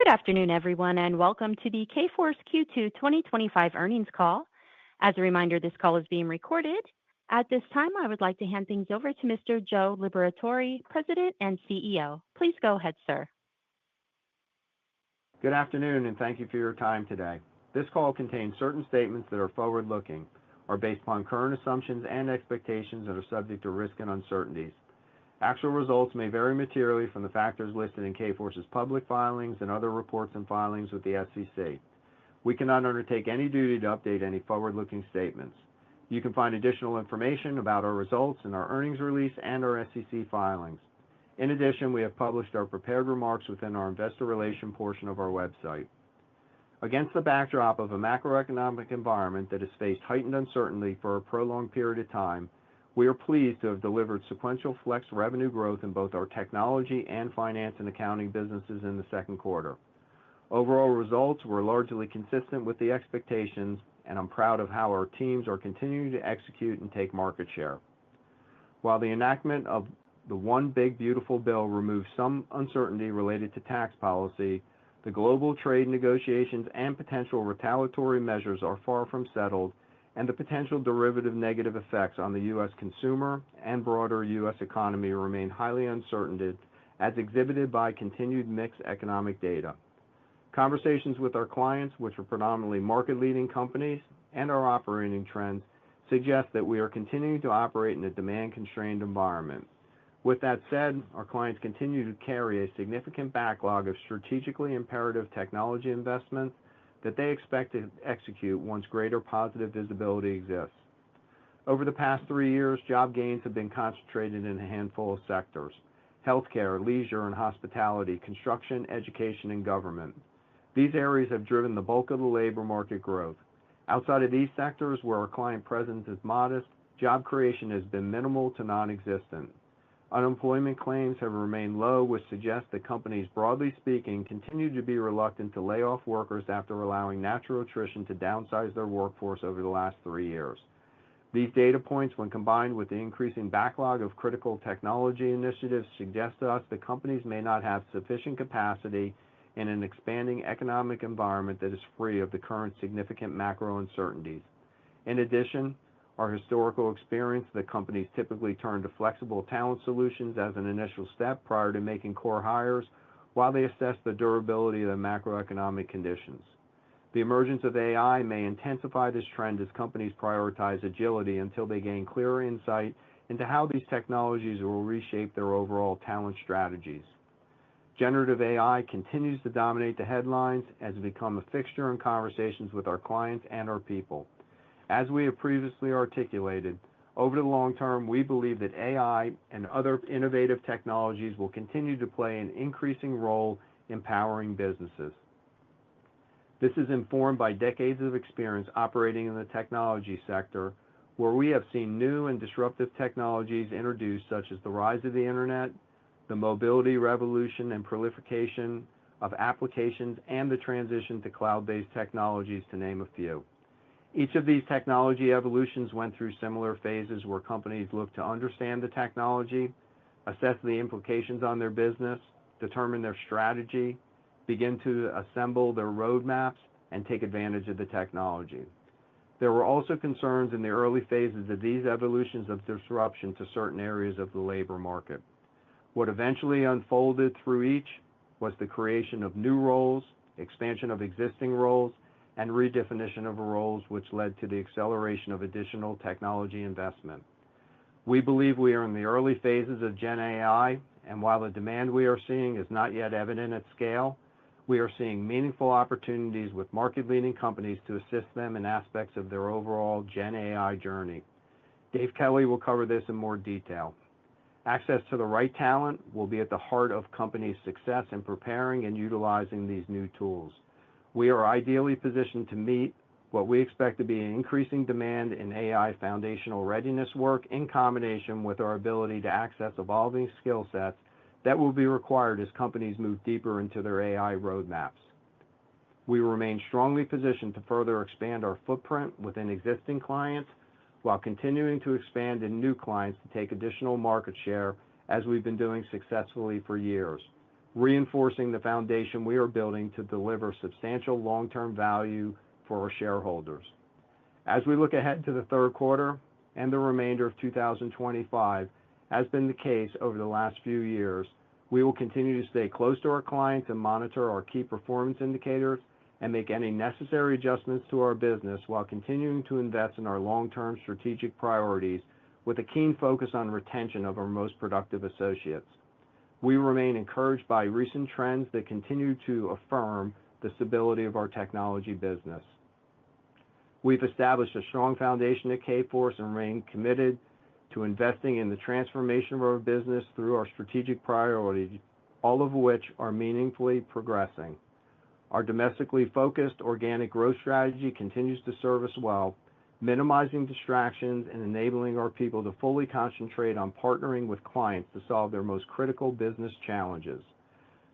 Good afternoon, everyone, and welcome to the Kforce Q2 2025 earnings call. As a reminder, this call is being recorded. At this time, I would like to hand things over to Mr. Joe Liberatore, President and CEO. Please go ahead, sir. Good afternoon, and thank you for your time today. This call contains certain statements that are forward-looking, are based upon current assumptions and expectations, and are subject to risk and uncertainties. Actual results may vary materially from the factors listed in Kforce's public filings and other reports and filings with the SEC. We cannot undertake any duty to update any forward-looking statements. You can find additional information about our results in our earnings release and our SEC filings. In addition, we have published our prepared remarks within our investor relation portion of our website. Against the backdrop of a macroeconomic environment that has faced heightened uncertainty for a prolonged period of time, we are pleased to have delivered sequential flex revenue growth in both our technology and finance and accounting businesses in the second quarter. Overall results were largely consistent with the expectations, and I'm proud of how our teams are continuing to execute and take market share. While the enactment of the One Big Beautiful Bill removes some uncertainty related to tax policy, the global trade negotiations and potential retaliatory measures are far from settled, and the potential derivative negative effects on the U.S. consumer and broader U.S. economy remain highly uncertain, as exhibited by continued mixed economic data. Conversations with our clients, which are predominantly market-leading companies, and our operating trends suggest that we are continuing to operate in a demand-constrained environment. With that said, our clients continue to carry a significant backlog of strategically imperative technology investments that they expect to execute once greater positive visibility exists. Over the past 3 years, job gains have been concentrated in a handful of sectors: healthcare, leisure and hospitality, construction, education, and government. These areas have driven the bulk of the labor market growth. Outside of these sectors, where our client presence is modest, job creation has been minimal to non-existent. Unemployment claims have remained low, which suggests that companies, broadly speaking, continue to be reluctant to lay off workers after allowing natural attrition to downsize their workforce over the last 3 years. These data points, when combined with the increasing backlog of critical technology initiatives, suggest to us that companies may not have sufficient capacity in an expanding economic environment that is free of the current significant macro uncertainties. In addition, our historical experience that companies typically turn to flexible talent solutions as an initial step prior to making core hires while they assess the durability of the macroeconomic conditions. The emergence of AI may intensify this trend as companies prioritize agility until they gain clearer insight into how these technologies will reshape their overall talent strategies. Generative AI continues to dominate the headlines as it becomes a fixture in conversations with our clients and our people. As we have previously articulated, over the long term, we believe that AI and other innovative technologies will continue to play an increasing role in powering businesses. This is informed by decades of experience operating in the technology sector, where we have seen new and disruptive technologies introduced, such as the rise of the internet, the mobility revolution and proliferation of applications, and the transition to cloud-based technologies, to name a few. Each of these technology evolutions went through similar phases where companies look to understand the technology, assess the implications on their business, determine their strategy, begin to assemble their roadmaps, and take advantage of the technology. There were also concerns in the early phases of these evolutions of disruption to certain areas of the labor market. What eventually unfolded through each was the creation of new roles, expansion of existing roles, and redefinition of roles, which led to the acceleration of additional technology investment. We believe we are in the early phases of Gen AI, and while the demand we are seeing is not yet evident at scale, we are seeing meaningful opportunities with market-leading companies to assist them in aspects of their overall Gen AI journey. Dave Kelly will cover this in more detail. Access to the right talent will be at the heart of companies' success in preparing and utilizing these new tools. We are ideally positioned to meet what we expect to be an increasing demand in AI foundational readiness work, in combination with our ability to access evolving skill sets that will be required as companies move deeper into their AI roadmaps. We remain strongly positioned to further expand our footprint within existing clients while continuing to expand in new clients to take additional market share, as we've been doing successfully for years. reinforcing the foundation we are building to deliver substantial long-term value for our shareholders. As we look ahead to the third quarter and the remainder of 2025, as has been the case over the last few years, we will continue to stay close to our clients and monitor our key performance indicators and make any necessary adjustments to our business while continuing to invest in our long-term strategic priorities with a keen focus on retention of our most productive associates. We remain encouraged by recent trends that continue to affirm the stability of our technology business. We've established a strong foundation at Kforce and remain committed to investing in the transformation of our business through our strategic priorities, all of which are meaningfully progressing. Our domestically focused organic growth strategy continues to serve us well, minimizing distractions and enabling our people to fully concentrate on partnering with clients to solve their most critical business challenges.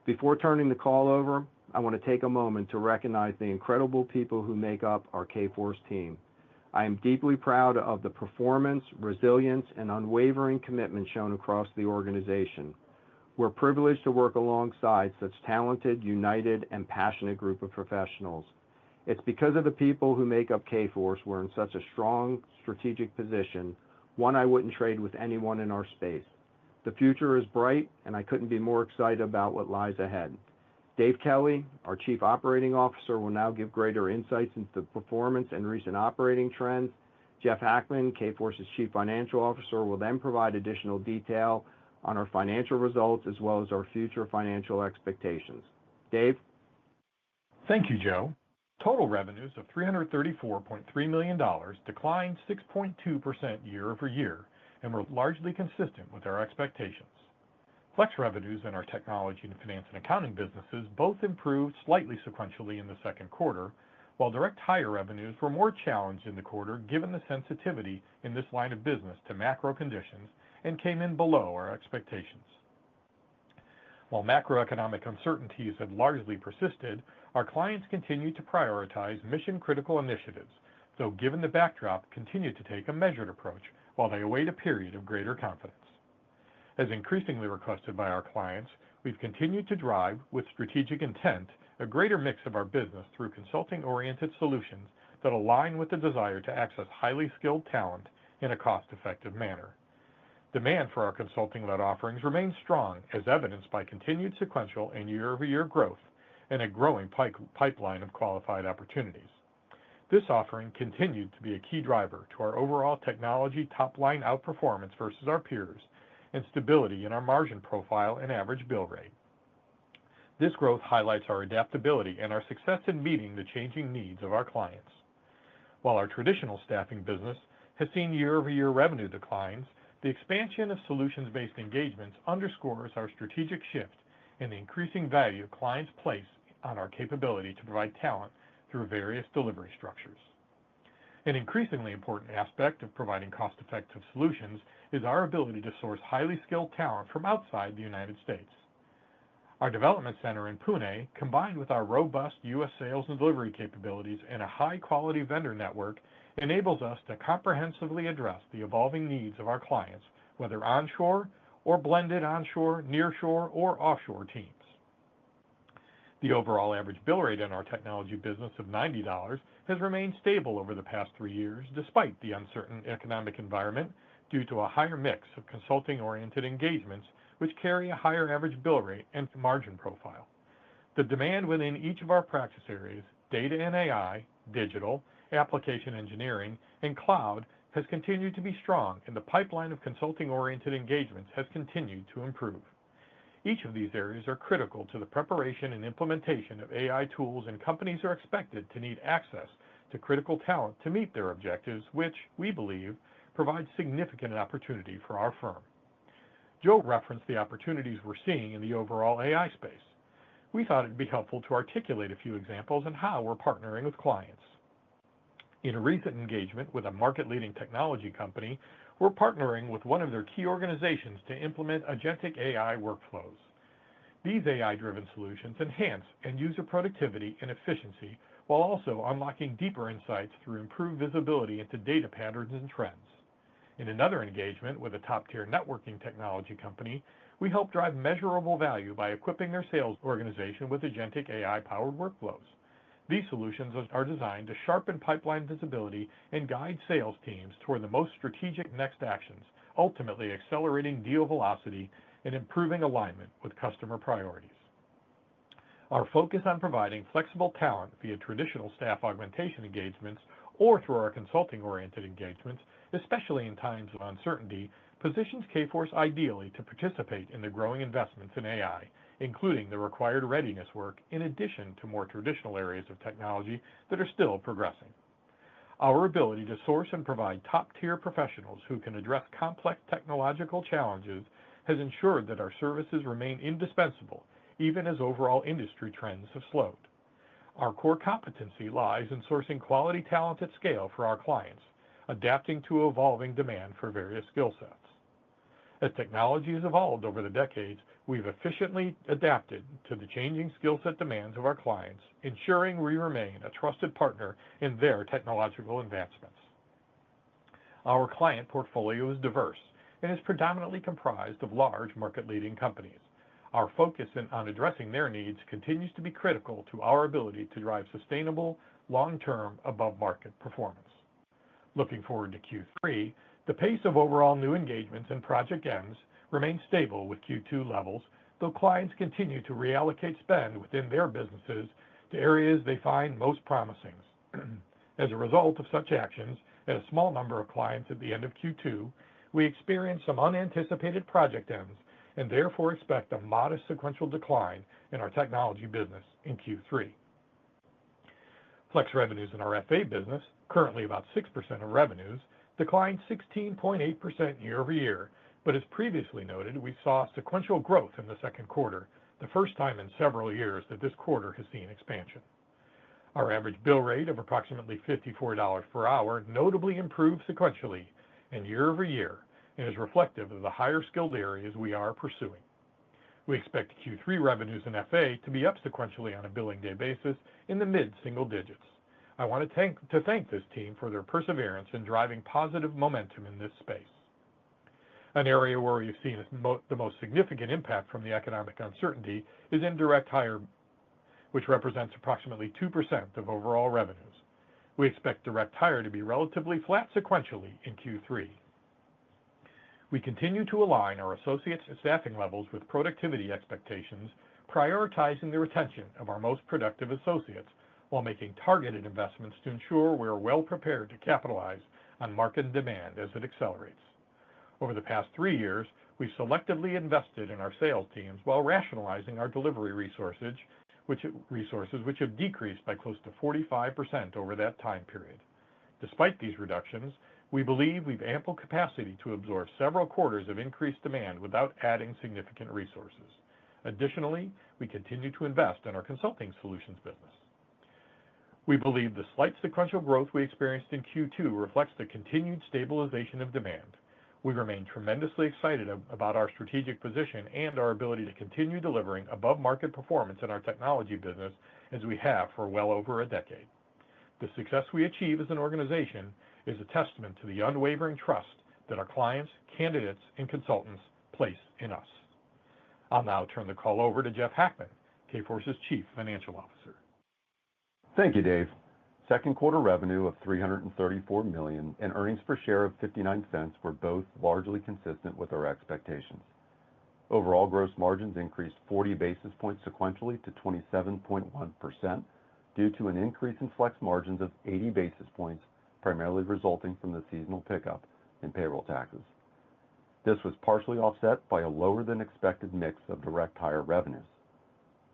Before turning the call over, I want to take a moment to recognize the incredible people who make up our Kforce team. I am deeply proud of the performance, resilience, and unwavering commitment shown across the organization. We're privileged to work alongside such talented, united, and passionate group of professionals. It's because of the people who make up Kforce we're in such a strong strategic position, one I wouldn't trade with anyone in our space. The future is bright, and I couldn't be more excited about what lies ahead. Dave Kelly, our Chief Operating Officer, will now give greater insights into the performance and recent operating trends. Jeff Hackman, Kforce's Chief Financial Officer, will then provide additional detail on our financial results as well as our future financial expectations. Dave? Thank you, Joe. Total revenues of $334.3 million declined 6.2% year over year and were largely consistent with our expectations. Flex revenues in our technology and finance and accounting businesses both improved slightly sequentially in the second quarter, while direct hire revenues were more challenged in the quarter given the sensitivity in this line of business to macro conditions and came in below our expectations. While macroeconomic uncertainties had largely persisted, our clients continued to prioritize mission-critical initiatives, though given the backdrop, continued to take a measured approach while they await a period of greater confidence. As increasingly requested by our clients, we've continued to drive, with strategic intent, a greater mix of our business through consulting-oriented solutions that align with the desire to access highly skilled talent in a cost-effective manner. Demand for our consulting-led offerings remains strong, as evidenced by continued sequential and year-over-year growth and a growing pipeline of qualified opportunities. This offering continued to be a key driver to our overall technology top-line outperformance versus our peers and stability in our margin profile and average bill rate. This growth highlights our adaptability and our success in meeting the changing needs of our clients. While our traditional staffing business has seen year-over-year revenue declines, the expansion of solutions-based engagements underscores our strategic shift and the increasing value clients place on our capability to provide talent through various delivery structures. An increasingly important aspect of providing cost-effective solutions is our ability to source highly skilled talent from outside the United States. Our development center in Pune, combined with our robust U.S. sales and delivery capabilities and a high-quality vendor network, enables us to comprehensively address the evolving needs of our clients, whether onshore or blended onshore, nearshore, or offshore teams. The overall average bill rate in our technology business of $90 has remained stable over the past 3 years, despite the uncertain economic environment, due to a higher mix of consulting-oriented engagements, which carry a higher average bill rate and margin profile. The demand within each of our practice areas, data and AI, digital, application engineering, and cloud, has continued to be strong, and the pipeline of consulting-oriented engagements has continued to improve. Each of these areas are critical to the preparation and implementation of AI tools, and companies are expected to need access to critical talent to meet their objectives, which, we believe, provides significant opportunity for our firm. Joe referenced the opportunities we're seeing in the overall AI space. We thought it'd be helpful to articulate a few examples on how we're partnering with clients. In a recent engagement with a market-leading technology company, we're partnering with one of their key organizations to implement agentic AI workflows. These AI-driven solutions enhance end-user productivity and efficiency while also unlocking deeper insights through improved visibility into data patterns and trends. In another engagement with a top-tier networking technology company, we help drive measurable value by equipping their sales organization with agentic AI-powered workflows. These solutions are designed to sharpen pipeline visibility and guide sales teams toward the most strategic next actions, ultimately accelerating deal velocity and improving alignment with customer priorities. Our focus on providing flexible talent via traditional staff augmentation engagements or through our consulting-oriented engagements, especially in times of uncertainty, positions Kforce ideally to participate in the growing investments in AI, including the required readiness work, in addition to more traditional areas of technology that are still progressing. Our ability to source and provide top-tier professionals who can address complex technological challenges has ensured that our services remain indispensable, even as overall industry trends have slowed. Our core competency lies in sourcing quality talent at scale for our clients, adapting to evolving demand for various skill sets. As technology has evolved over the decades, we've efficiently adapted to the changing skill set demands of our clients, ensuring we remain a trusted partner in their technological advancements. Our client portfolio is diverse and is predominantly comprised of large market-leading companies. Our focus on addressing their needs continues to be critical to our ability to drive sustainable, long-term, above-market performance. Looking forward to Q3, the pace of overall new engagements and project ends remains stable with Q2 levels, though clients continue to reallocate spend within their businesses to areas they find most promising. As a result of such actions, at a small number of clients at the end of Q2, we experienced some unanticipated project ends and therefore expect a modest sequential decline in our technology business in Q3. Flex revenues in our FA business, currently about 6% of revenues, declined 16.8% year over year, but as previously noted, we saw sequential growth in the second quarter, the first time in several years that this quarter has seen expansion. Our average bill rate of approximately $54 per hour notably improved sequentially and year over year, and is reflective of the higher skilled areas we are pursuing. We expect Q3 revenues in FA to be up sequentially on a billing day basis in the mid-single digits. I want to thank this team for their perseverance in driving positive momentum in this space. An area where we've seen the most significant impact from the economic uncertainty is in direct hire, which represents approximately 2% of overall revenues. We expect direct hire to be relatively flat sequentially in Q3. We continue to align our associates' staffing levels with productivity expectations, prioritizing the retention of our most productive associates while making targeted investments to ensure we are well prepared to capitalize on market demand as it accelerates. Over the past 3 years, we've selectively invested in our sales teams while rationalizing our delivery resources, which have decreased by close to 45% over that time period. Despite these reductions, we believe we've ample capacity to absorb several quarters of increased demand without adding significant resources. Additionally, we continue to invest in our consulting solutions business. We believe the slight sequential growth we experienced in Q2 reflects the continued stabilization of demand. We remain tremendously excited about our strategic position and our ability to continue delivering above-market performance in our technology business as we have for well over a decade. The success we achieve as an organization is a testament to the unwavering trust that our clients, candidates, and consultants place in us. I'll now turn the call over to Jeff Hackman, Kforce's Chief Financial Officer. Thank you, Dave. Second quarter revenue of $334 million and earnings per share of 59 cents were both largely consistent with our expectations. Overall gross margins increased 40 basis points sequentially to 27.1% due to an increase in flex margins of 80 basis points, primarily resulting from the seasonal pickup in payroll taxes. This was partially offset by a lower than expected mix of direct hire revenues.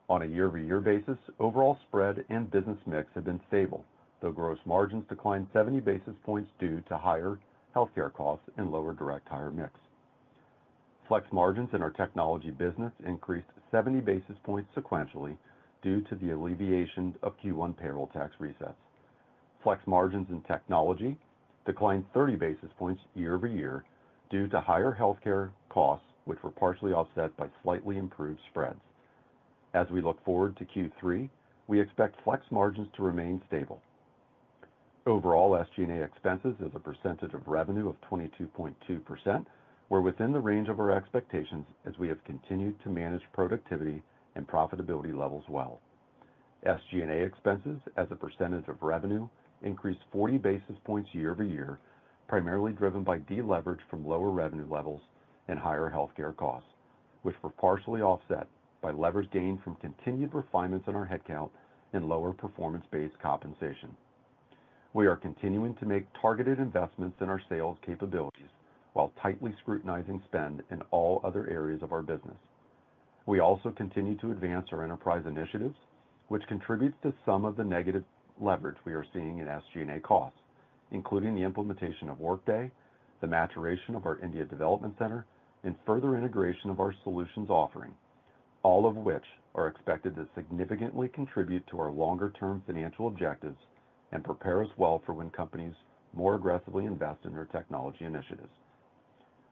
On a year-over-year basis, overall spread and business mix have been stable, though gross margins declined 70 basis points due to higher healthcare costs and lower direct hire mix. Flex margins in our technology business increased 70 basis points sequentially due to the alleviation of Q1 payroll tax resets. Flex margins in technology declined 30 basis points year over year due to higher healthcare costs, which were partially offset by slightly improved spreads. As we look forward to Q3, we expect flex margins to remain stable. Overall, SG&A expenses as a percentage of revenue of 22.2% We're within the range of our expectations as we have continued to manage productivity and profitability levels well. SG&A expenses as a percentage of revenue increased 40 basis points year-over-year, primarily driven by deleverage from lower revenue levels and higher healthcare costs, which were partially offset by leverage gained from continued refinements in our headcount and lower performance-based compensation. We are continuing to make targeted investments in our sales capabilities while tightly scrutinizing spend in all other areas of our business. We also continue to advance our enterprise initiatives, which contributes to some of the negative leverage we are seeing in SG&A costs, including the implementation of Workday, the maturation of our India Development Center, and further integration of our solutions offering, all of which are expected to significantly contribute to our longer-term financial objectives and prepare us well for when companies more aggressively invest in their technology initiatives.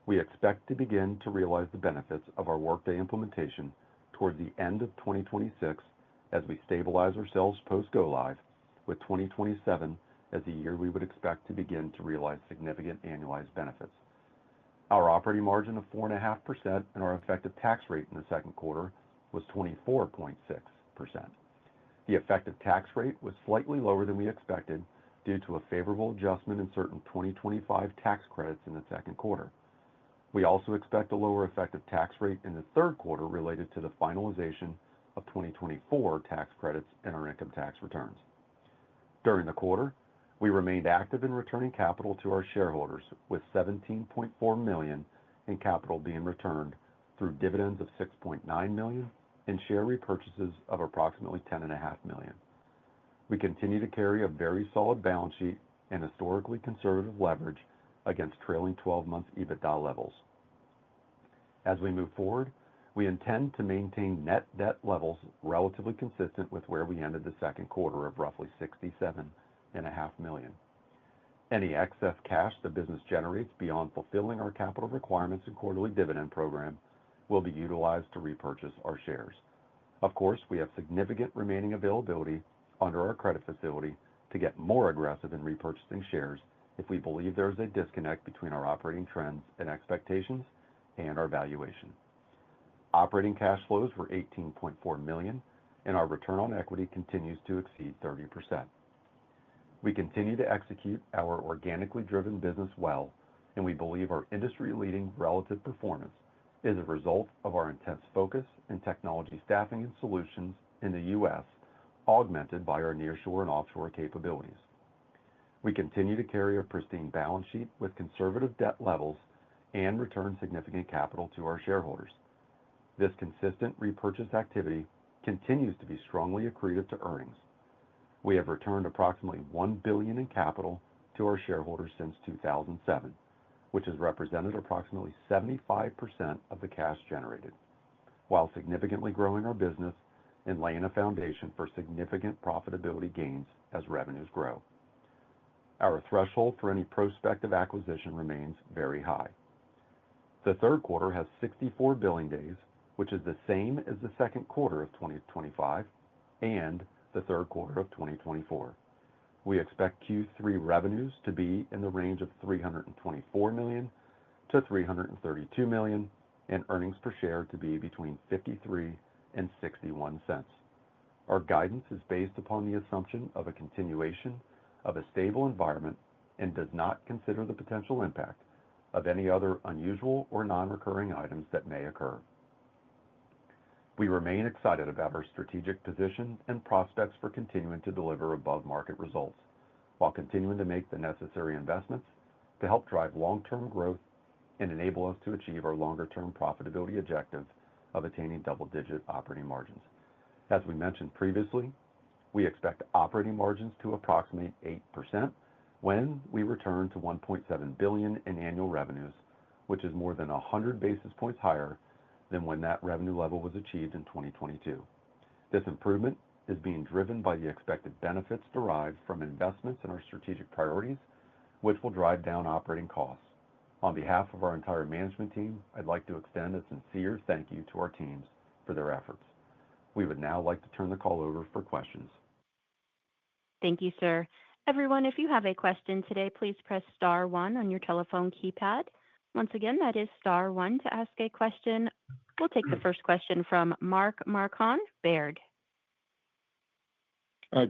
We expect to begin to realize the benefits of our Workday implementation toward the end of 2026 as we stabilize ourselves post-go-live, with 2027 as the year we would expect to begin to realize significant annualized benefits. Our operating margin of 4.5% and our effective tax rate in the second quarter was 24.6%. The effective tax rate was slightly lower than we expected due to a favorable adjustment in certain 2025 tax credits in the second quarter. We also expect a lower effective tax rate in the third quarter related to the finalization of 2024 tax credits in our income tax returns. During the quarter, we remained active in returning capital to our shareholders, with $17.4 million in capital being returned through dividends of $6.9 million and share repurchases of approximately $10.5 million. We continue to carry a very solid balance sheet and historically conservative leverage against trailing 12-month EBITDA levels. As we move forward, we intend to maintain net debt levels relatively consistent with where we ended the second quarter of roughly $67.5 million. Any excess cash the business generates beyond fulfilling our capital requirements and quarterly dividend program will be utilized to repurchase our shares. Of course, we have significant remaining availability under our credit facility to get more aggressive in repurchasing shares if we believe there is a disconnect between our operating trends and expectations and our valuation. Operating cash flows were $18.4 million, and our return on equity continues to exceed 30%. We continue to execute our organically driven business well, and we believe our industry-leading relative performance is a result of our intense focus in technology staffing and solutions in the U.S., augmented by our nearshore and offshore capabilities. We continue to carry a pristine balance sheet with conservative debt levels and return significant capital to our shareholders. This consistent repurchase activity continues to be strongly accretive to earnings. We have returned approximately $1 billion in capital to our shareholders since 2007, which has represented approximately 75% of the cash generated, while significantly growing our business and laying a foundation for significant profitability gains as revenues grow. Our threshold for any prospective acquisition remains very high. The third quarter has 64 billing days, which is the same as the second quarter of 2025 and the third quarter of 2024. We expect Q3 revenues to be in the range of $324 million to $332 million, and earnings per share to be between $0.53 and $0.61. Our guidance is based upon the assumption of a continuation of a stable environment and does not consider the potential impact of any other unusual or non-recurring items that may occur. We remain excited about our strategic position and prospects for continuing to deliver above-market results, while continuing to make the necessary investments to help drive long-term growth and enable us to achieve our longer-term profitability objective of attaining double-digit operating margins. As we mentioned previously, we expect operating margins to approximate 8% when we return to $1.7 billion in annual revenues, which is more than 100 basis points higher than when that revenue level was achieved in 2022. This improvement is being driven by the expected benefits derived from investments in our strategic priorities, which will drive down operating costs. On behalf of our entire management team, I'd like to extend a sincere thank you to our teams for their efforts. We would now like to turn the call over for questions. Thank you, sir. Everyone, if you have a question today, please press star one on your telephone keypad. Once again, that is star one to ask a question. We'll take the first question from Mark Marcon, Baird.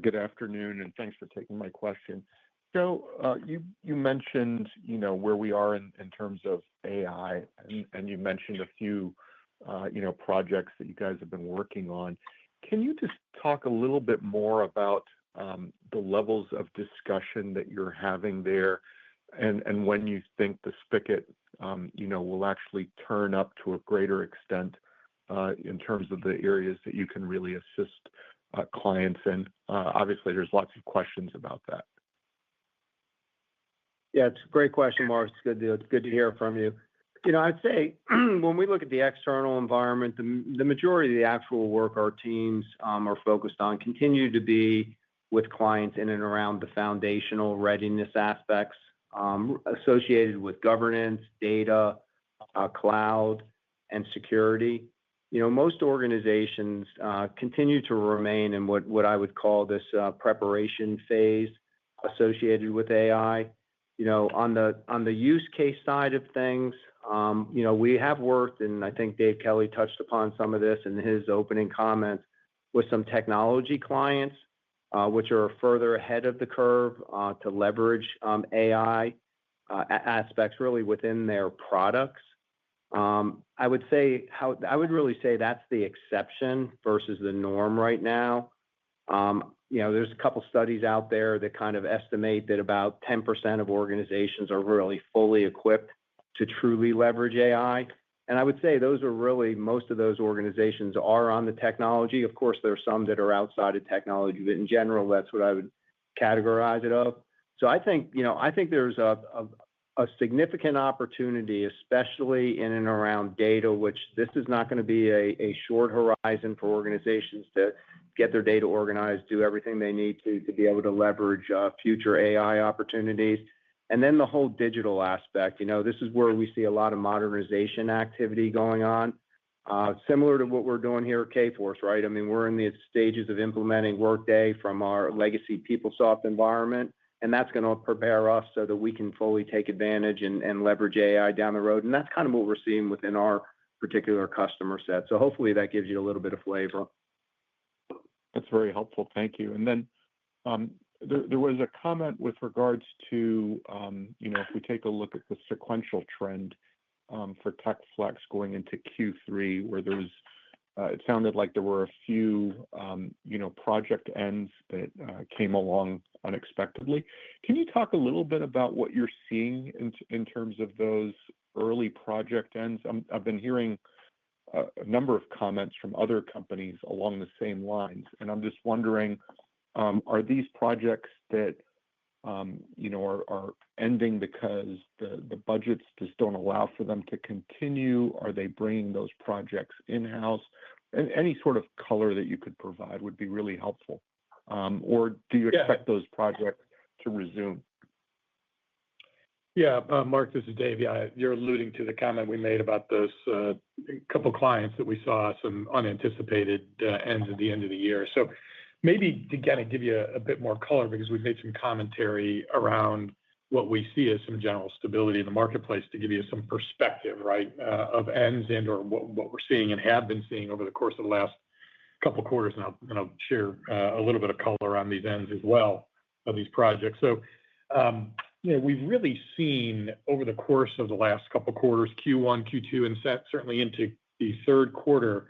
Good afternoon, and thanks for taking my question. Joe, you mentioned where we are in terms of AI, and you mentioned a few projects that you guys have been working on. Can you just talk a little bit more about the levels of discussion that you're having there, and when you think the spigot will actually turn up to a greater extent in terms of the areas that you can really assist clients in? Obviously, there's lots of questions about that. Yeah, it's a great question, Mark. It's good to hear from you. I'd say when we look at the external environment, the majority of the actual work our teams are focused on continue to be with clients in and around the foundational readiness aspects associated with governance, data, cloud, and security. Most organizations continue to remain in what I would call this preparation phase associated with AI. On the use case side of things, we have worked, and I think Dave Kelly touched upon some of this in his opening comments, with some technology clients, which are further ahead of the curve to leverage AI aspects really within their products. I would really say that's the exception versus the norm right now. There's a couple studies out there that kind of estimate that about 10% of organizations are really fully equipped to truly leverage AI. And I would say most of those organizations are on the technology. Of course, there are some that are outside of technology, but in general, that's what I would categorize it of. So I think there's a significant opportunity, especially in and around data, which this is not going to be a short horizon for organizations to get their data organized, do everything they need to be able to leverage future AI opportunities. And then the whole digital aspect, this is where we see a lot of modernization activity going on, similar to what we're doing here at Kforce, right? I mean, we're in the stages of implementing Workday from our legacy PeopleSoft environment, and that's going to prepare us so that we can fully take advantage and leverage AI down the road. And that's kind of what we're seeing within our particular customer set. So hopefully that gives you a little bit of flavor. That's very helpful. Thank you. And then there was a comment with regards to, if we take a look at the sequential trend for TechFlex going into Q3, where it sounded like there were a few, project ends that came along unexpectedly. Can you talk a little bit about what you're seeing in terms of those early project ends? I've been hearing a number of comments from other companies along the same lines, and I'm just wondering, are these projects that are ending because the budgets just don't allow for them to continue? Are they bringing those projects in-house? And any sort of color that you could provide would be really helpful. Or do you expect those projects to resume? Yeah, Mark, this is Dave. Yeah, you're alluding to the comment we made about those couple clients that we saw some unanticipated ends at the end of the year. So maybe to kind of give you a bit more color, because we've made some commentary around what we see as some general stability in the marketplace, to give you some perspective, right, of ends and or what we're seeing and have been seeing over the course of the last couple of quarters. And I'll share a little bit of color on these ends as well of these projects. So, we've really seen over the course of the last couple of quarters, Q1, Q2, and certainly into the third quarter,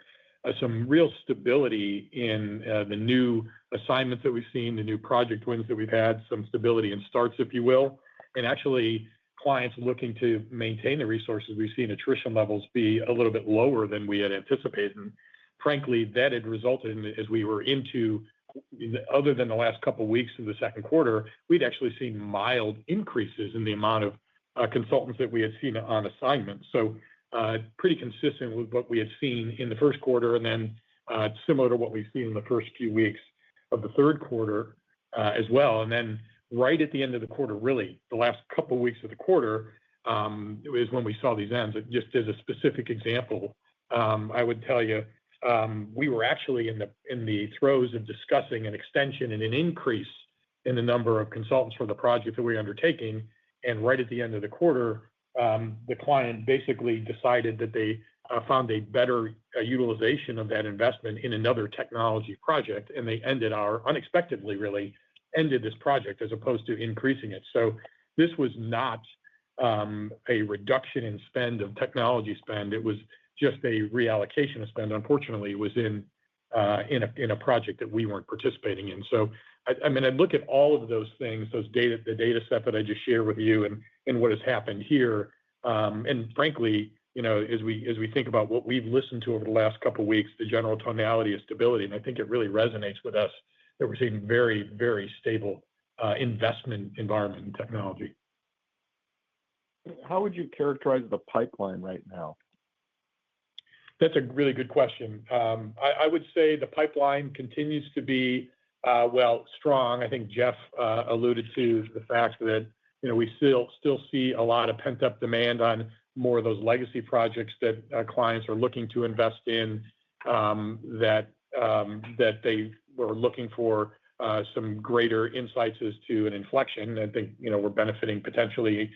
some real stability in the new assignments that we've seen, the new project wins that we've had, some stability in starts, if you will, and actually clients looking to maintain the resources. We've seen attrition levels be a little bit lower than we had anticipated. And frankly, that had resulted in, as we were into, other than the last couple of weeks of the second quarter, we'd actually seen mild increases in the amount of consultants that we had seen on assignment. So pretty consistent with what we had seen in the first quarter, and then similar to what we've seen in the first few weeks of the third quarter as well. And then right at the end of the quarter, really, the last couple of weeks of the quarter, is when we saw these ends. Just as a specific example, I would tell you, we were actually in the throes of discussing an extension and an increase in the number of consultants for the project that we're undertaking. And right at the end of the quarter, the client basically decided that they found a better utilization of that investment in another technology project, and they unexpectedly really ended this project as opposed to increasing it. So this was not a reduction in spend of technology spend. It was just a reallocation of spend. Unfortunately, it was in a project that we weren't participating in. So I mean, I look at all of those things, the data set that I just shared with you, and what has happened here. And frankly, as we think about what we've listened to over the last couple of weeks, the general tonality of stability, and I think it really resonates with us that we're seeing very, very stable investment environment in technology. How would you characterize the pipeline right now? That's a really good question. I would say the pipeline continues to be, strong. I think Jeff alluded to the fact that, we still see a lot of pent-up demand on more of those legacy projects that clients are looking to invest in, that they were looking for some greater insights as to an inflection. I think, we're benefiting potentially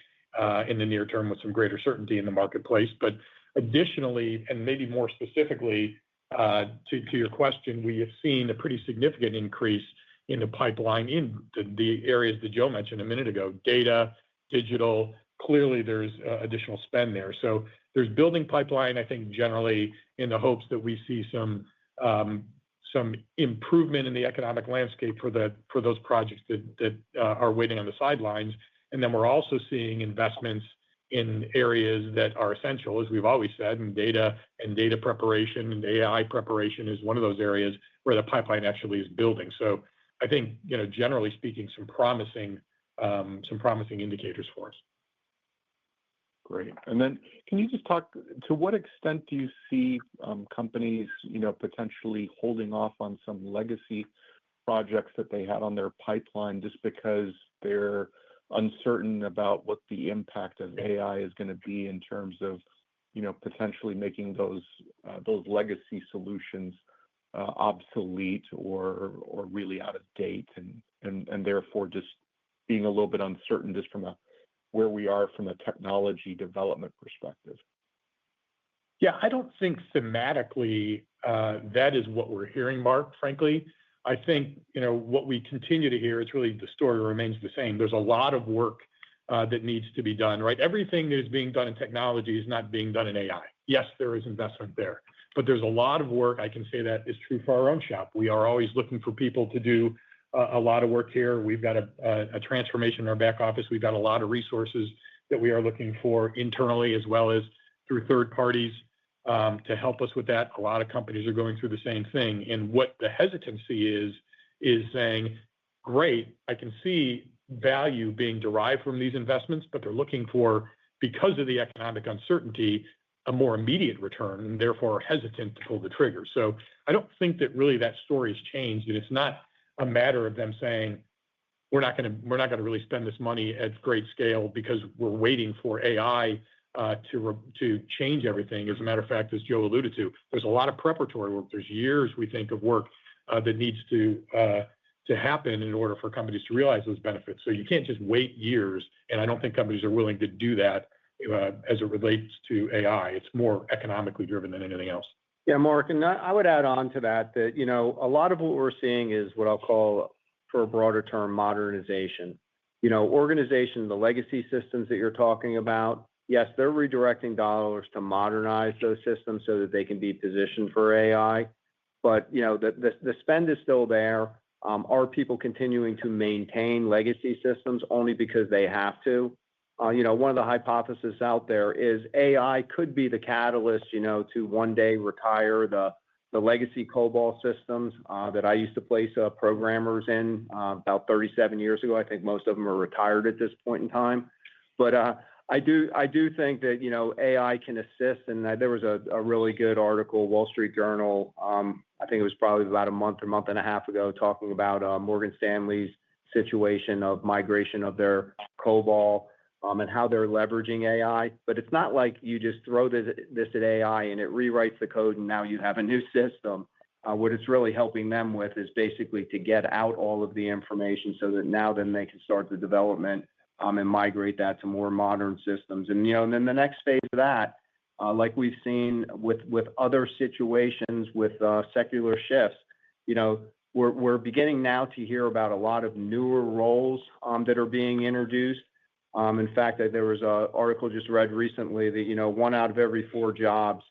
in the near term with some greater certainty in the marketplace. But additionally, and maybe more specifically to your question, we have seen a pretty significant increase in the pipeline in the areas that Joe mentioned a minute ago: data, digital. Clearly, there's additional spend there. So there's building pipeline, I think, generally in the hopes that we see some improvement in the economic landscape for those projects that are waiting on the sidelines. And then we're also seeing investments in areas that are essential, as we've always said, and data preparation and AI preparation is one of those areas where the pipeline actually is building. So I think, generally speaking, some promising indicators for us. Great. And then can you just talk, to what extent do you see companies, potentially holding off on some legacy projects that they had on their pipeline just because they're uncertain about what the impact of AI is going to be in terms of, potentially making those legacy solutions obsolete or really out of date, and therefore just being a little bit uncertain just from where we are from a technology development perspective? Yeah, I don't think thematically that is what we're hearing, Mark, frankly. I think, what we continue to hear, it's really the story remains the same. There's a lot of work that needs to be done, right? Everything that is being done in technology is not being done in AI. Yes, there is investment there, but there's a lot of work. I can say that is true for our own shop. We are always looking for people to do a lot of work here. We've got a transformation in our back office. We've got a lot of resources that we are looking for internally as well as through third parties to help us with that. A lot of companies are going through the same thing. And what the hesitancy is saying, great, I can see value being derived from these investments, but they're looking for, because of the economic uncertainty, a more immediate return, and therefore are hesitant to pull the trigger. So I don't think that really that story has changed, and it's not a matter of them saying, we're not going to really spend this money at great scale because we're waiting for AI to change everything. As a matter of fact, as Joe alluded to, there's a lot of preparatory work. There's years, we think, of work that needs to happen in order for companies to realize those benefits. So you can't just wait years, and I don't think companies are willing to do that as it relates to AI. It's more economically driven than anything else. Yeah, Mark, and I would add on to that, a lot of what we're seeing is what I'll call, for a broader term, modernization. Organization, the legacy systems that you're talking about, yes, they're redirecting dollars to modernize those systems so that they can be positioned for AI. But, the spend is still there. Are people continuing to maintain legacy systems only because they have to? One of the hypotheses out there is AI could be the catalyst, to one day retire the legacy COBOL systems that I used to place programmers in about 37 years ago. I think most of them are retired at this point in time. But I do think that, AI can assist. And there was a really good article, Wall Street Journal, I think it was probably about a month and a half ago, talking about Morgan Stanley's situation of migration of their COBOL and how they're leveraging AI. But it's not like you just throw this at AI and it rewrites the code and now you have a new system. What it's really helping them with is basically to get out all of the information so that now then they can start the development and migrate that to more modern systems. And then the next phase of that, like we've seen with other situations with secular shifts, we're beginning now to hear about a lot of newer roles that are being introduced. In fact, there was an article just read recently that 1 out of every 4 jobs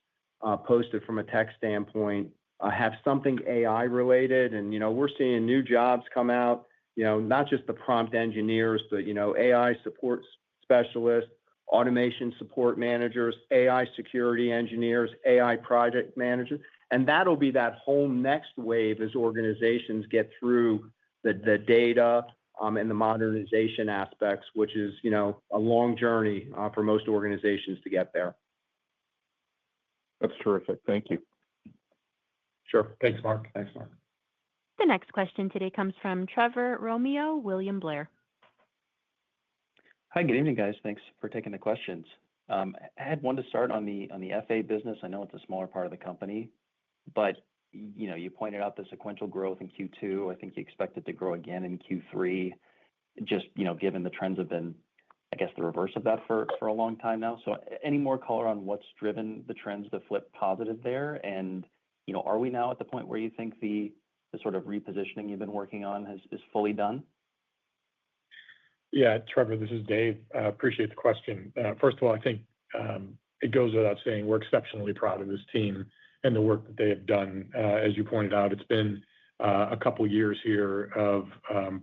posted from a tech standpoint have something AI related, and we're seeing new jobs come out. Not just the prompt engineers, but AI support specialists, automation support managers, AI security engineers, AI project managers. And that'll be that whole next wave as organizations get through the data and the modernization aspects, which is, a long journey for most organizations to get there. That's terrific. Thank you. Sure. Thanks, Mark. Thanks, Mark. The next question today comes from Trevor Romeo, William Blair. Hi, good evening, guys. Thanks for taking the questions. I had one to start on the FA business. I know it's a smaller part of the company, but you pointed out the sequential growth in Q2. I think you expect it to grow again in Q3. Just given the trends have been, I guess, the reverse of that for a long time now. So, any more color on what's driven the trends to flip positive there? And are we now at the point where you think the sort of repositioning you've been working on is fully done? Yeah, Trevor, this is Dave. Appreciate the question. First of all, I think it goes without saying we're exceptionally proud of this team and the work that they have done. As you pointed out, it's been a couple of years here of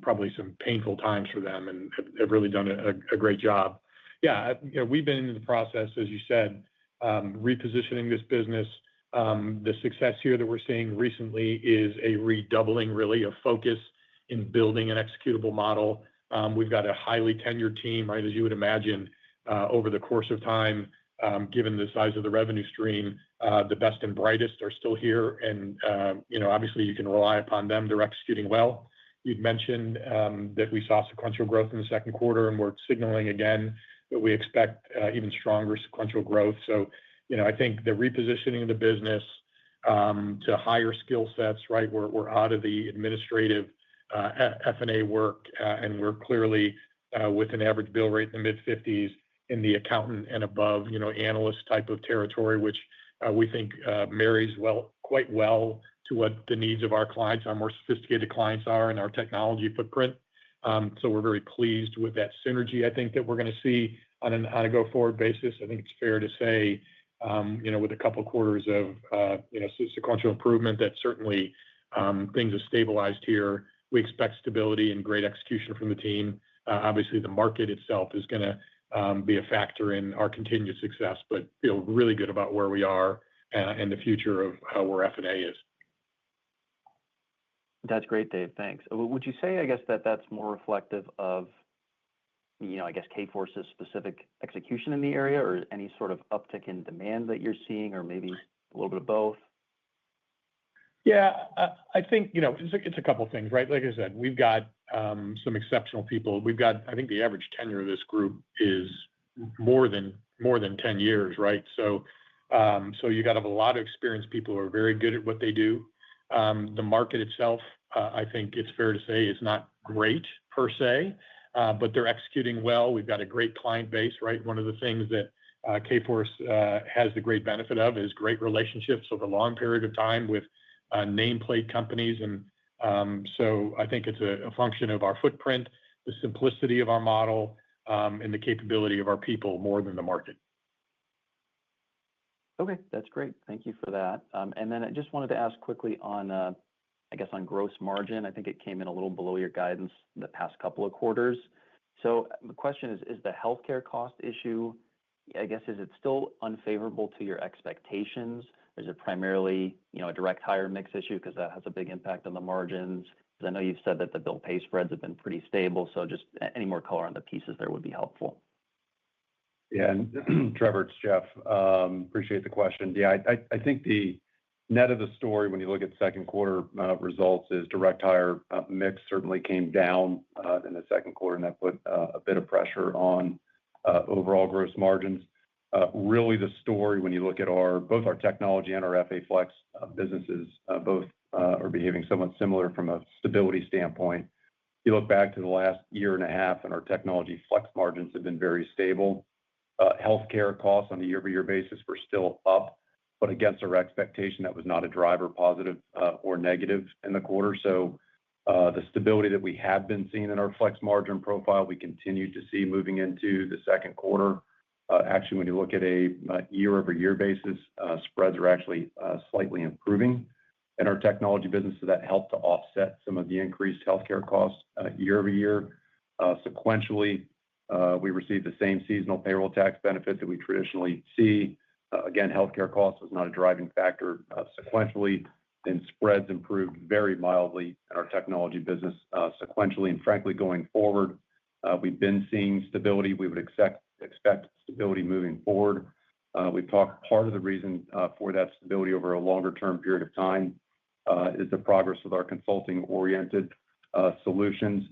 probably some painful times for them, and have really done a great job. Yeah, we've been in the process, as you said, repositioning this business. The success here that we're seeing recently is a redoubling, really, of focus in building an executable model. We've got a highly tenured team, right, as you would imagine, over the course of time, given the size of the revenue stream. The best and brightest are still here, and obviously you can rely upon them. They're executing well. You'd mentioned that we saw sequential growth in the second quarter, and we're signaling again that we expect even stronger sequential growth. So, I think the repositioning of the business to higher skill sets, right? We're out of the administrative F&A work, and we're clearly with an average bill rate in the mid-50s in the accountant and above, analyst type of territory, which we think marries quite well to what the needs of our clients, our more sophisticated clients are, and our technology footprint. So we're very pleased with that synergy, I think, that we're going to see on a go-forward basis. I think it's fair to say, with a couple of quarters of sequential improvement, that certainly things have stabilized here. We expect stability and great execution from the team. Obviously, the market itself is going to be a factor in our continued success, but feel really good about where we are and the future of where F&A is. That's great, Dave. Thanks. Would you say, I guess, that's more reflective of, I guess, Kforce's specific execution in the area, or any sort of uptick in demand that you're seeing, or maybe a little bit of both? Yeah, I think, it's a couple of things, right? Like I said, we've got some exceptional people. I think the average tenure of this group is more than 10 years, right? So you got to have a lot of experienced people who are very good at what they do. The market itself, I think it's fair to say, is not great per se, but they're executing well. We've got a great client base, right? One of the things that Kforce has the great benefit of is great relationships over a long period of time with nameplate companies. And so I think it's a function of our footprint, the simplicity of our model, and the capability of our people more than the market. Okay, that's great. Thank you for that. And then I just wanted to ask quickly on, I guess, on gross margin. I think it came in a little below your guidance the past couple of quarters. So the question is the healthcare cost issue, I guess, is it still unfavorable to your expectations? Or is it primarily, a direct hire mix issue, because that has a big impact on the margins? Because I know you've said that the bill pay spreads have been pretty stable. So just any more color on the pieces there would be helpful. Yeah, and Trevor, it's Jeff. Appreciate the question. Yeah, I think the net of the story when you look at second quarter results is direct hire mix certainly came down in the second quarter, and that put a bit of pressure on overall gross margins. Really, the story when you look at both our technology and our FA Flex businesses, both are behaving somewhat similar from a stability standpoint. you look back to the last year and a half, and our technology flex margins have been very stable. Healthcare costs on a year-over-year basis were still up, but against our expectation, that was not a driver, positive or negative in the quarter. So the stability that we have been seeing in our flex margin profile, we continue to see moving into the second quarter. Actually, when you look at a year-over-year basis, spreads are actually slightly improving in our technology business, so that helped to offset some of the increased healthcare costs year-over-year. Sequentially, we received the same seasonal payroll tax benefit that we traditionally see. Again, healthcare costs was not a driving factor sequentially, and spreads improved very mildly in our technology business sequentially. And frankly, going forward, we've been seeing stability. We would expect stability moving forward. We've talked part of the reason for that stability over a longer-term period of time is the progress with our consulting-oriented solutions.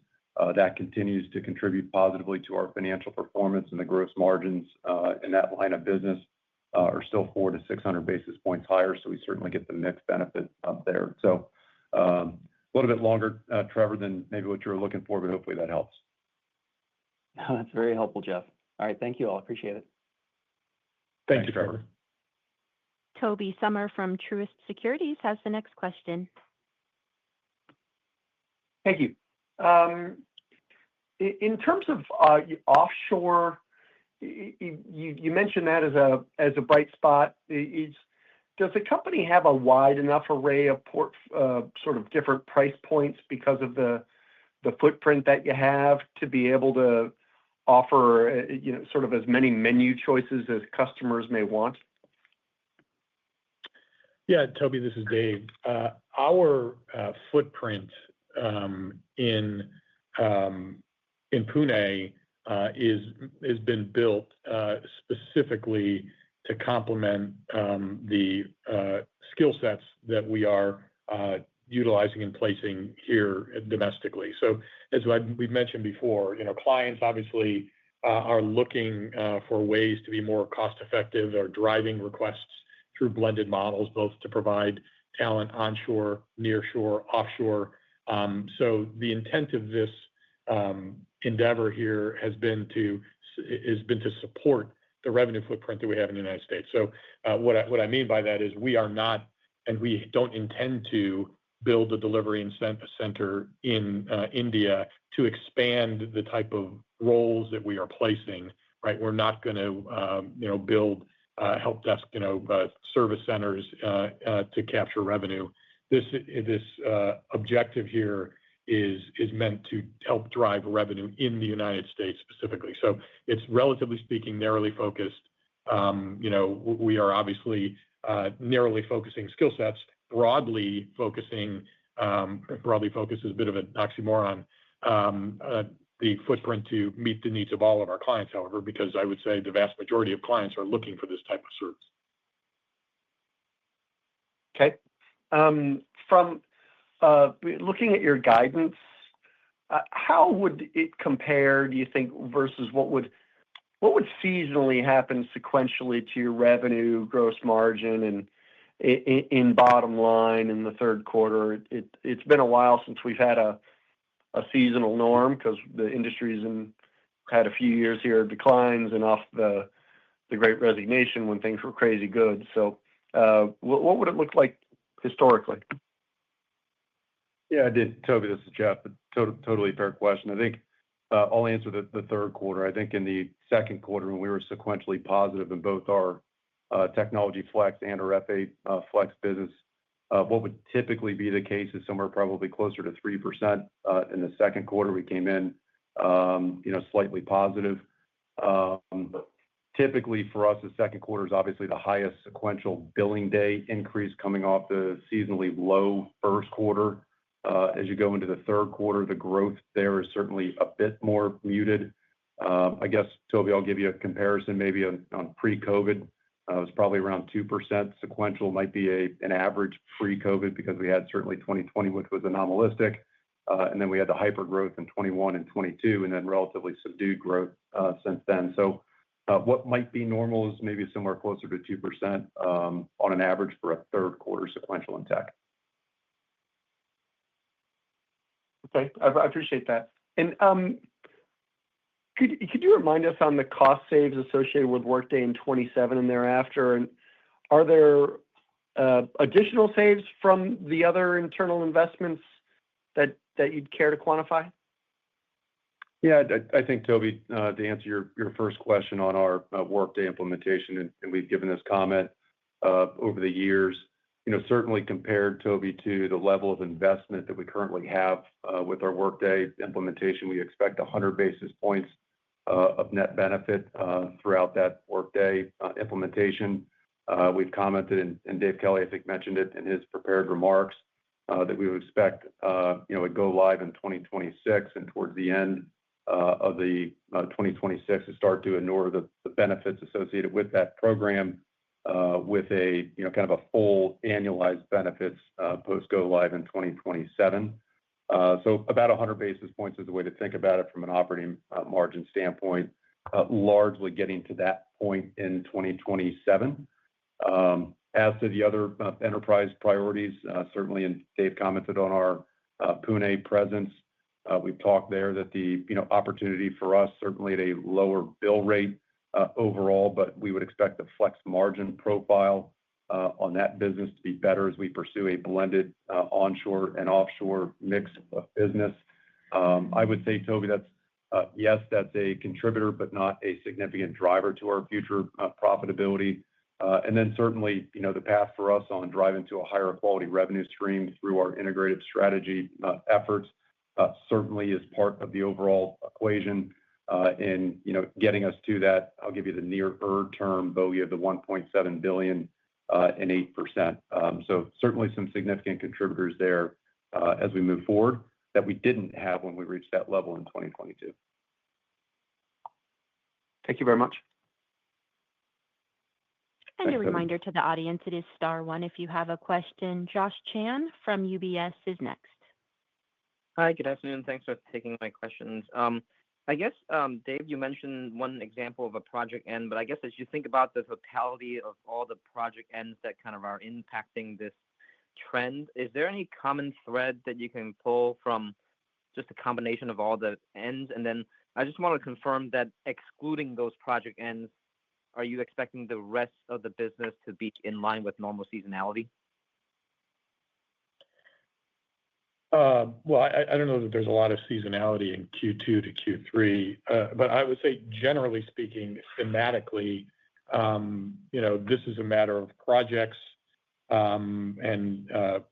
That continues to contribute positively to our financial performance, and the gross margins in that line of business are still 400 to 600 basis points higher, so we certainly get the mixed benefit up there. So a little bit longer, Trevor, than maybe what you were looking for, but hopefully that helps. That's very helpful, Jeff. All right, thank you all. Appreciate it. Thank you, Trevor. Toby Sommer from Truist Securities has the next question. Thank you. In terms of offshore, you mentioned that as a bright spot. Does the company have a wide enough array of sort of different price points because of the footprint that you have to be able to offer sort of as many menu choices as customers may want? Yeah, Toby, this is Dave. Our footprint in Pune has been built specifically to complement the skill sets that we are utilizing and placing here domestically. So as we've mentioned before, clients obviously are looking for ways to be more cost-effective. They're driving requests through blended models, both to provide talent onshore, nearshore, offshore. So the intent of this endeavor here has been to support the revenue footprint that we have in the United States. So what I mean by that is we are not, and we don't intend to build a delivery center in India to expand the type of roles that we are placing. Right, we're not going to build help desk service centers to capture revenue. This objective here is meant to help drive revenue in the United States specifically. So it's relatively speaking narrowly focused. We are obviously narrowly focusing skill sets, broadly focused is a bit of an oxymoron. The footprint to meet the needs of all of our clients, however, because I would say the vast majority of clients are looking for this type of service. Okay. From looking at your guidance, how would it compare, do you think, versus what would seasonally happen sequentially to your revenue, gross margin, and in bottom line in the third quarter? It's been a while since we've had a seasonal norm because the industry's had a few years here of declines and off the Great Resignation when things were crazy good. So what would it look like historically? Yeah, I did. Toby, this is Jeff. Totally fair question. I think I'll answer the third quarter. I think in the second quarter, when we were sequentially positive in both our technology flex and our FA flex business, what would typically be the case is somewhere probably closer to 3%. In the second quarter, we came in slightly positive. Typically for us, the second quarter is obviously the highest sequential billing day increase coming off the seasonally low first quarter. As you go into the third quarter, the growth there is certainly a bit more muted. I guess, Toby, I'll give you a comparison maybe on pre-COVID. It was probably around 2% sequential, might be an average pre-COVID because we had certainly 2020, which was anomalistic. And then we had the hyper growth in 21 and 22, and then relatively subdued growth since then. So what might be normal is maybe somewhere closer to 2% on an average for a third quarter sequential in tech. Okay, I appreciate that. And could you remind us on the cost saves associated with Workday in 27 and thereafter? And are there additional saves from the other internal investments that you'd care to quantify? Yeah, I think, Toby, to answer your first question on our Workday implementation, and we've given this comment over the years, certainly compared, Toby, to the level of investment that we currently have with our Workday implementation, we expect 100 basis points of net benefit throughout that Workday implementation. We've commented, and Dave Kelly, I think, mentioned it in his prepared remarks, that we would expect a go live in 2026 and towards the end of the 2026 to start to inure the benefits associated with that program with a kind of a full annualized benefits post go live in 2027. So about 100 basis points is the way to think about it from an operating margin standpoint, largely getting to that point in 2027. As to the other enterprise priorities, certainly, and Dave commented on our Pune presence. We've talked there that the opportunity for us, certainly at a lower bill rate overall, but we would expect the flex margin profile on that business to be better as we pursue a blended onshore and offshore mix of business. I would say, Toby, yes, that's a contributor, but not a significant driver to our future profitability. And then certainly, the path for us on driving to a higher quality revenue stream through our integrated strategy efforts certainly is part of the overall equation in getting us to that. I'll give you the near term bogey of the $1.7 billion and 8%. So certainly some significant contributors there as we move forward that we didn't have when we reached that level in 2022. Thank you very much. And a reminder to the audience, it is star one if you have a question. Josh Chan from UBS is next. Hi, good afternoon. Thanks for taking my questions. I guess, Dave, you mentioned one example of a project end, but I guess as you think about the totality of all the project ends that kind of are impacting this trend, is there any common thread that you can pull from just a combination of all the ends? And then I just want to confirm that excluding those project ends, are you expecting the rest of the business to be in line with normal seasonality? Well, I don't know that there's a lot of seasonality in Q2 to Q3, but I would say, generally speaking, thematically, this is a matter of projects and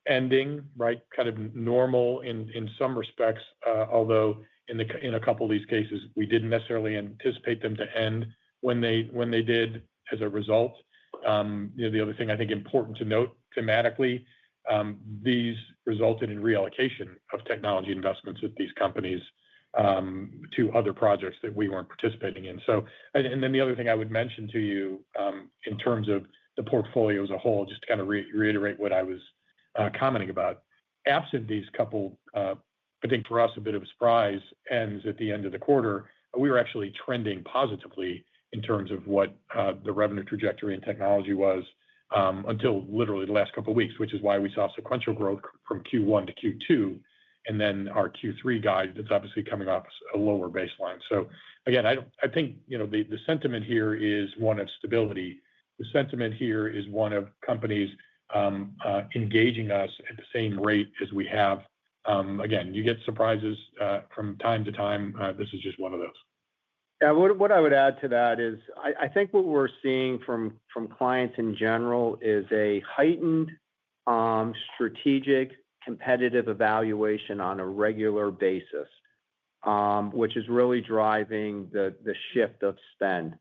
ending, right? Kind of normal in some respects, although in a couple of these cases, we didn't necessarily anticipate them to end when they did as a result. The other thing I think important to note thematically, these resulted in reallocation of technology investments at these companies to other projects that we weren't participating in. So, and then the other thing I would mention to you in terms of the portfolio as a whole, just to kind of reiterate what I was commenting about, absent these couple, I think for us, a bit of a surprise ends at the end of the quarter, we were actually trending positively in terms of what the revenue trajectory and technology was until literally the last couple of weeks, which is why we saw sequential growth from Q1 to Q2, and then our Q3 guide that's obviously coming off a lower baseline. So again, I think the sentiment here is one of stability. The sentiment here is one of companies engaging us at the same rate as we have. Again, you get surprises from time to time. This is just one of those. Yeah, what I would add to that is I think what we're seeing from clients in general is a heightened strategic competitive evaluation on a regular basis, which is really driving the shift of spend.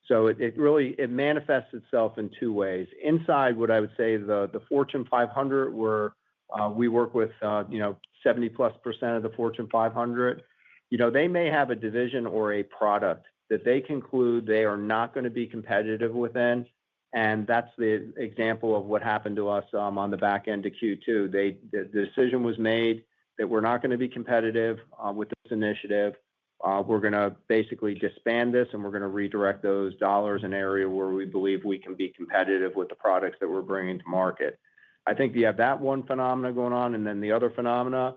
So it manifests itself in two ways. Inside, what I would say, the Fortune 500, where we work with 70+% of the Fortune 500. They may have a division or a product that they conclude they are not going to be competitive within. And that's the example of what happened to us on the back end of Q2. The decision was made that we're not going to be competitive with this initiative. We're going to basically disband this, and we're going to redirect those dollars in an area where we believe we can be competitive with the products that we're bringing to market. I think you have that one phenomena going on, and then the other phenomena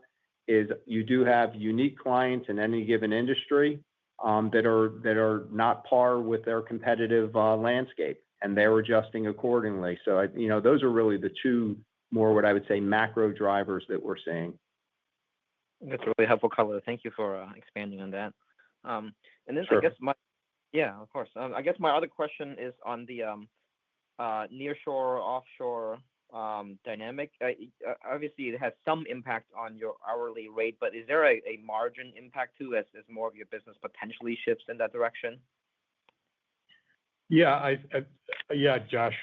is you do have unique clients in any given industry that are not par with their competitive landscape, and they're adjusting accordingly. So, those are really the two more what I would say macro drivers that we're seeing. That's a really helpful color. Thank you for expanding on that. And then Sure. I guess yeah, of course. I guess my other question is on the nearshore, offshore dynamic. Obviously, it has some impact on your hourly rate, but is there a margin impact too as more of your business potentially shifts in that direction? Yeah, yeah, Josh.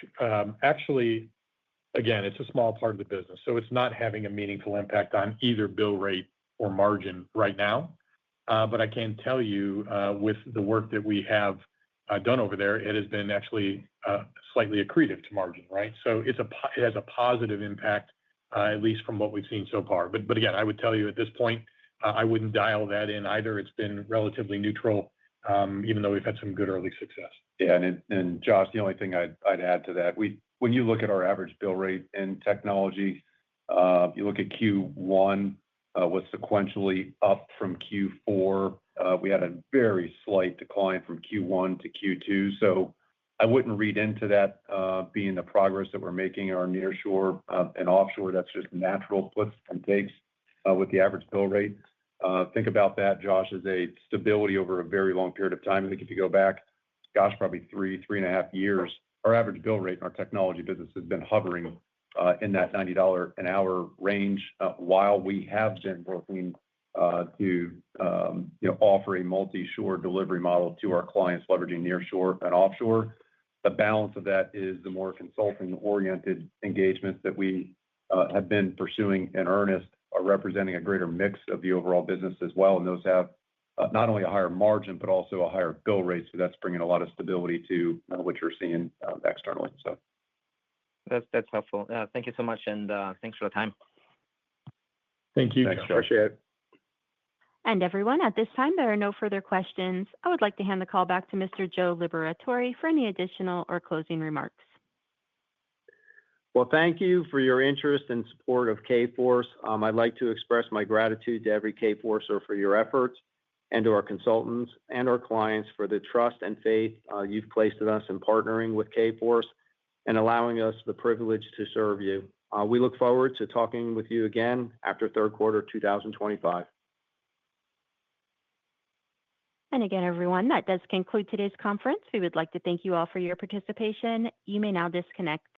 Actually, again, it's a small part of the business, so it's not having a meaningful impact on either bill rate or margin right now. But I can tell you, with the work that we have done over there, it has been actually slightly accretive to margin, right? So it has a positive impact, at least from what we've seen so far. But again, I would tell you at this point, I wouldn't dial that in either. It's been relatively neutral, even though we've had some good early success. Yeah, and Josh, the only thing I'd add to that, when you look at our average bill rate in technology, you look at Q1 was sequentially up from Q4. We had a very slight decline from Q1 to Q2. So I wouldn't read into that being the progress that we're making in our nearshore and offshore. That's just natural puts and takes with the average bill rate. Think about that, Josh, as a stability over a very long period of time. I think if you go back, gosh, probably 3.5 years, our average bill rate in our technology business has been hovering in that $90 an hour range while we have been working to offer a multi-shore delivery model to our clients leveraging nearshore and offshore. The balance of that is the more consulting-oriented engagements that we have been pursuing in earnest are representing a greater mix of the overall business as well. And those have not only a higher margin, but also a higher bill rate. So that's bringing a lot of stability to what you're seeing externally. So that's helpful. Thank you so much, and thanks for the time. Thank you. Thanks, Josh. Appreciate it. And everyone, at this time, there are no further questions. I would like to hand the call back to Mr. Joe Liberatore for any additional or closing remarks. Well, thank you for your interest and support of Kforce. I'd like to express my gratitude to every Kforcer for your efforts, and to our consultants and our clients for the trust and faith you've placed in us in partnering with Kforce and allowing us the privilege to serve you. We look forward to talking with you again after third quarter 2025. And again, everyone, that does conclude today's conference. We would like to thank you all for your participation. You may now disconnect.